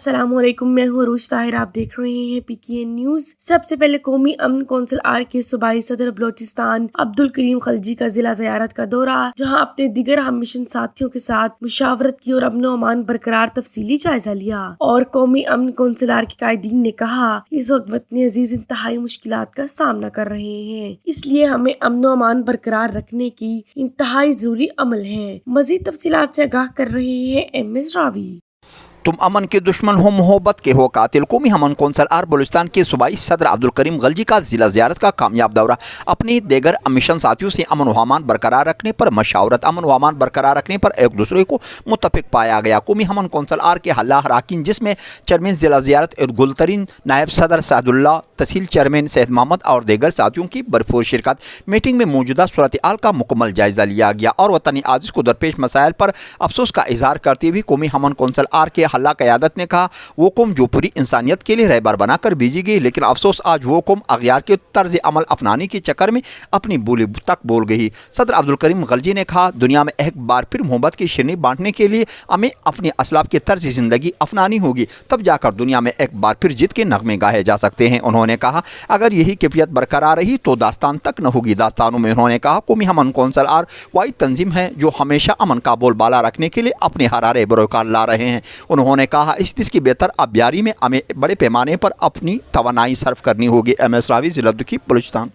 السلام علیکم، میں ہوں عروج طاہر، آپ دیکھ رہے ہیں PKN نیوز۔ سب سے پہلے قومی امن کونسل آر کے صوبائی صدر بلوچستان عبدالکریم خلجی کا ضلع زیارت کا دورہ، جہاں اپنے دیگر ہم مشن ساتھیوں کے ساتھ مشاورت کی اور امن و امان برقرار تفصیلی جائزہ لیا۔ اور قومی امن کونسل آر کے قائدین نے کہا، اس وقت وطن عزیز انتہائی مشکلات کا سامنا کر رہے ہیں، اس لیے ہمیں امن و امان برقرار رکھنے کی انتہائی ضروری عمل ہے۔ مزید تفصیلات سے آگاہ کر رہے ہیں MS راوی۔ تم امن کے دشمن ہو، محبت کے ہو قاتل۔ قومی امن کونسل آر بلوچستان کے صوبائی صدر عبدالکریم خلجی کا ضلع زیارت کا کامیاب دورہ۔ اپنے دیگر مشن ساتھیوں سے امن و امان برقرار رکھنے پر مشاورت، امن و امان برقرار رکھنے پر ایک دوسرے کو متفق پایا گیا۔ قومی امن کونسل آر کے حلہ اراکین، جس میں چیئرمین ضلع زیارت گلترین، نائب صدر سعد اللہ، تحصیل چیئرمین سید محمد اور دیگر ساتھیوں کی بھرپور شرکت۔ میٹنگ میں موجودہ صورتحال کا مکمل جائزہ لیا گیا اور وطنی عزیز کو درپیش مسائل پر افسوس کا اظہار کرتے ہوئے قومی امن کونسل آر کے حلہ قیادت نے کہا، وہ قوم جو پوری انسانیت کے لیے رہبر بنا کر بھیجی گئی، لیکن افسوس آج وہ قوم اغیار کے طرز عمل اپنانے کے چکر میں اپنی بولی تک بول گئی۔ صدر عبدالکریم خلجی نے کہا، دنیا میں ایک بار پھر محبت کی شیرنی بانٹنے کے لیے ہمیں اپنے اسلاف کی طرز زندگی اپنانی ہوگی، تب جا کر دنیا میں ایک بار پھر جیت کے نغمے گاہے جا سکتے ہیں۔ انہوں نے کہا، اگر یہی کیفیت برقرار رہی تو داستان تک نہ ہوگی داستانوں میں۔ انہوں نے کہا، قومی امن کونسل آر واحد تنظیم ہے جو ہمیشہ امن کا بول بالا رکھنے کے لیے اپنے حرارے بروکار لا رہے ہیں۔ انہوں نے کہا، اس دیش کی بہتر ابیاری میں ہمیں بڑے پیمانے پر اپنی توانائی صرف کرنی ہوگی۔ MS راوی، ضلع دکھی، بلوچستان۔